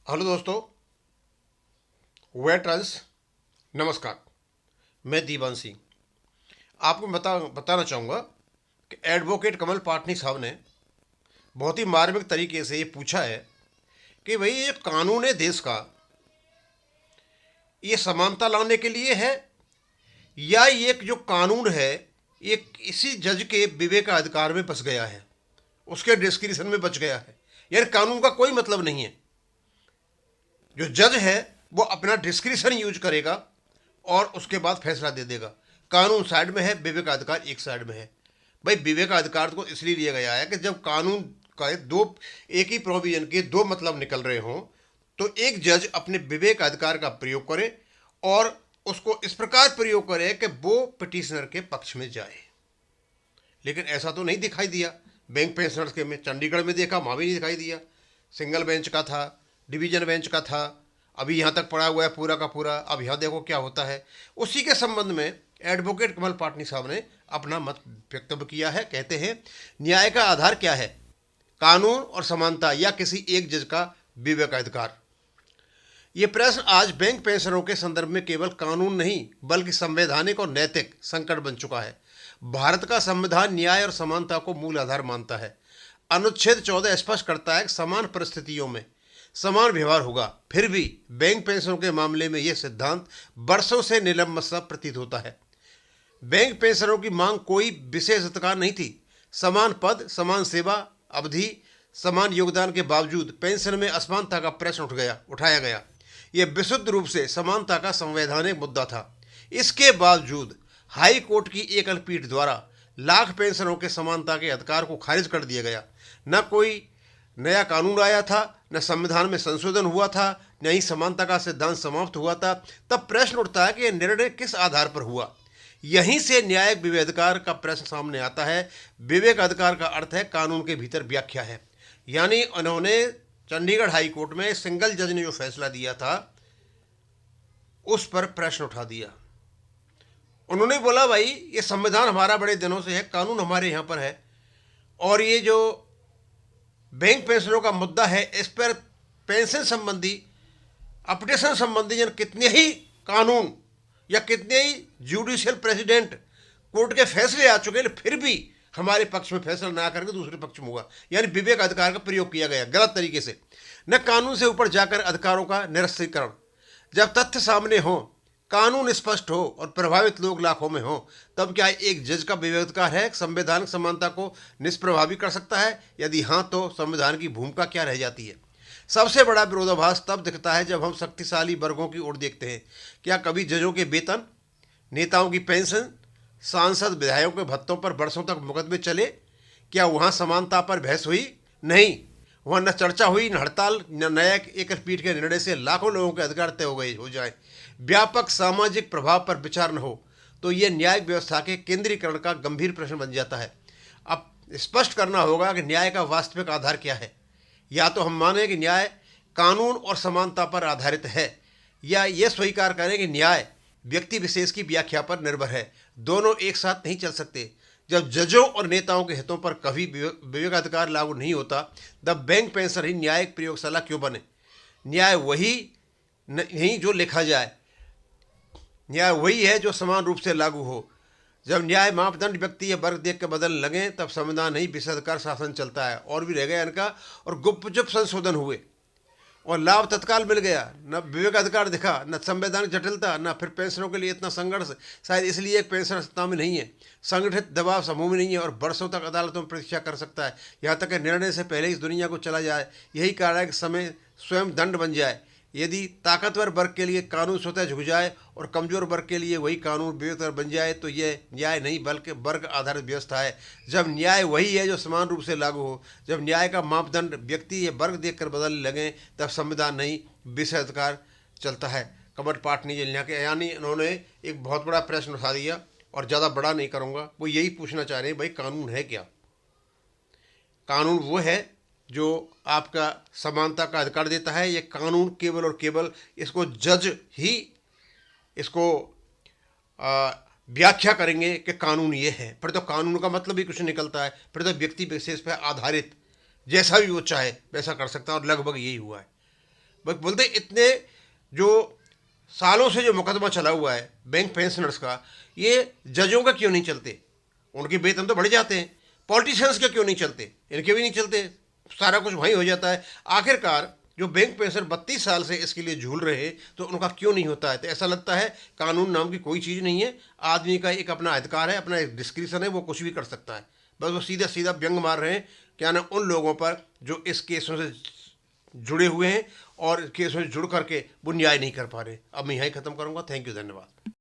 Hello दोस्तों, veterans, नमस्कार। मैं दीवान सिंह आपको बताना चाहूँगा कि एडवोकेट कमल पाटनी साहब ने बहुत ही मार्मिक तरीके से ये पूछा है कि भाई ये कानून है देश का, ये समानता लाने के लिए है या ये जो कानून है ये इसी जज के विवेकाधिकार में बच गया है, उसके डिस्क्रिप्शन में बच गया है। यानी कानून का कोई मतलब नहीं है। जो जज है वो अपना डिस्क्रिप्शन यूज करेगा और उसके बाद फैसला दे देगा। कानून साइड में है, विवेकाधिकार एक साइड में है। भाई विवेकाधिकार को इसलिए लिया गया है कि जब कानून का दो एक ही प्रोविजन के दो मतलब निकल रहे हों तो एक जज अपने विवेकाधिकार का प्रयोग करे और उसको इस प्रकार प्रयोग करे कि वो पिटिशनर के पक्ष में जाए। लेकिन ऐसा तो नहीं दिखाई दिया। बैंक पेंशनर्स के में चंडीगढ़ में देखा, वहाँ भी नहीं दिखाई दिया। सिंगल बेंच का था, डिवीजन बेंच का था, अभी यहाँ तक पड़ा हुआ है पूरा का पूरा। अब यहाँ देखो क्या होता है। उसी के संबंध में एडवोकेट कमल पाटनी साहब ने अपना मत व्यक्तव्य किया है। कहते हैं, न्याय का आधार क्या है, कानून और समानता या किसी एक जज का विवेकाधिकार। ये प्रश्न आज बैंक पेंशनरों के संदर्भ में केवल कानून नहीं बल्कि संवैधानिक और नैतिक संकट बन चुका है। भारत का संविधान न्याय और समानता को मूल आधार मानता है। अनुच्छेद 14 स्पष्ट करता है कि समान परिस्थितियों में समान व्यवहार होगा। फिर भी बैंक पेंशनों के मामले में यह सिद्धांत वर्षों से निलंबित सा प्रतीत होता है। बैंक पेंशनरों की मांग कोई विशेष अधिकार नहीं थी। समान पद, समान सेवा अवधि, समान योगदान के बावजूद पेंशन में असमानता का प्रश्न उठाया गया। यह विशुद्ध रूप से समानता का संवैधानिक मुद्दा था। इसके बावजूद हाई कोर्ट की एकल पीठ द्वारा लाख पेंशनरों के समानता के अधिकार को खारिज कर दिया गया। न कोई नया कानून आया था, न संविधान में संशोधन हुआ था, न ही समानता का सिद्धांत समाप्त हुआ था। तब प्रश्न उठता है कि यह निर्णय किस आधार पर हुआ। यहीं से न्यायिक विवेकाधिकार का प्रश्न सामने आता है। विवेकाधिकार का अर्थ है कानून के भीतर व्याख्या है। यानी उन्होंने चंडीगढ़ हाई कोर्ट में सिंगल जज ने जो फैसला दिया था उस पर प्रश्न उठा दिया। उन्होंने बोला, भाई ये संविधान हमारा बड़े दिनों से है, कानून हमारे यहाँ पर है, और ये जो बैंक पेंशनरों का मुद्दा है इस पर पेंशन संबंधी, अपडेशन संबंधी जन कितने ही कानून या कितने ही जुडिशियल प्रेसिडेंट कोर्ट के फैसले आ चुके हैं, फिर भी हमारे पक्ष में फैसला ना करके दूसरे पक्ष में हुआ। यानी विवेक अधिकार का प्रयोग किया गया गलत तरीके से। न कानून से ऊपर जाकर अधिकारों का निरस्तीकरण। जब तथ्य सामने हो, कानून स्पष्ट हो और प्रभावित लोग लाखों में हो, तब क्या एक जज का विवेकाधिकार है संवैधानिक समानता को निष्प्रभावी कर सकता है? यदि हाँ, तो संविधान की भूमिका क्या रह जाती है? सबसे बड़ा विरोधाभास तब दिखता है जब हम शक्तिशाली वर्गों की ओर देखते हैं। क्या कभी जजों के वेतन, नेताओं की पेंशन, सांसद विधायकों के भत्तों पर वर्षों तक मुकदमे चले? क्या वहाँ समानता पर बहस हुई? नहीं। वहाँ न चर्चा हुई, न हड़ताल, न न्यायिक एकल पीठ के निर्णय से लाखों लोगों के अधिकार तय हो जाए। व्यापक सामाजिक प्रभाव पर विचार न हो तो यह न्यायिक व्यवस्था के केंद्रीकरण का गंभीर प्रश्न बन जाता है। अब स्पष्ट करना होगा कि न्याय का वास्तविक आधार क्या है। या तो हम माने कि न्याय कानून और समानता पर आधारित है, या ये स्वीकार करें कि न्याय व्यक्ति विशेष की व्याख्या पर निर्भर है। दोनों एक साथ नहीं चल सकते। जब जजों और नेताओं के हितों पर कभी विवेकाधिकार लागू नहीं होता, तब बैंक पेंशन ही न्यायिक प्रयोगशाला क्यों बने? न्याय वही नहीं जो लिखा जाए, न्याय वही है जो समान रूप से लागू हो। जब न्याय मापदंड व्यक्ति या वर्ग देख के बदलने लगे, तब संविधान नहीं विशेषाधिकार शासन चलता है। और भी रह गया इनका, और गुपचुप संशोधन हुए और लाभ तत्काल मिल गया। न विवेकाधिकार दिखा, न संवैधानिक जटिलता, न फिर पेंशनों के लिए इतना संघर्ष। शायद इसलिए एक पेंशन सत्ता में नहीं है, संगठित दबाव समूह में नहीं है, और वर्षों तक अदालतों में प्रतीक्षा कर सकता है, यहाँ तक कि निर्णय से पहले इस दुनिया को चला जाए। यही कारण है कि समय स्वयं दंड बन जाए। यदि ताकतवर वर्ग के लिए कानून स्वतः झुक जाए और कमजोर वर्ग के लिए वही कानून बेहतर बन जाए, तो यह न्याय नहीं बल्कि वर्ग आधारित व्यवस्था है। जब न्याय वही है जो समान रूप से लागू हो, जब न्याय का मापदंड व्यक्ति या वर्ग देखकर बदलने लगे, तब संविधान नहीं विशेषाधिकार चलता है। कमल पाटनी जी के यानी उन्होंने एक बहुत बड़ा प्रश्न उठा दिया, और ज़्यादा बड़ा नहीं करूँगा। वो यही पूछना चाह रहे हैं, भाई कानून है क्या? कानून वो है जो आपका समानता का अधिकार देता है। ये कानून केवल और केवल इसको जज ही इसको व्याख्या करेंगे कि कानून ये है। फिर तो कानून का मतलब ही कुछ निकलता है, फिर तो व्यक्ति विशेष पर आधारित जैसा भी वो चाहे वैसा कर सकता है, और लगभग यही हुआ है। बस बोलते इतने जो सालों से जो मुकदमा चला हुआ है बैंक पेंशनर्स का, ये जजों का क्यों नहीं चलते? उनके वेतन तो बढ़ जाते हैं। पॉलिटिशियंस के क्यों नहीं चलते? इनके भी नहीं चलते। सारा कुछ वहीं हो जाता है। आखिरकार जो बैंक पेंशनर 32 साल से इसके लिए झूल रहे, तो उनका क्यों नहीं होता है? तो ऐसा लगता है कानून नाम की कोई चीज़ नहीं है। आदमी का एक अपना अधिकार है, अपना एक डिस्क्रिप्शन है, वो कुछ भी कर सकता है। बस वो सीधा सीधा व्यंग मार रहे हैं क्या ना उन लोगों पर जो इस केसों से जुड़े हुए हैं और केसों से जुड़ करके वो न्याय नहीं कर पा रहे। अब मैं यहीं ख़त्म करूँगा। थैंक यू, धन्यवाद।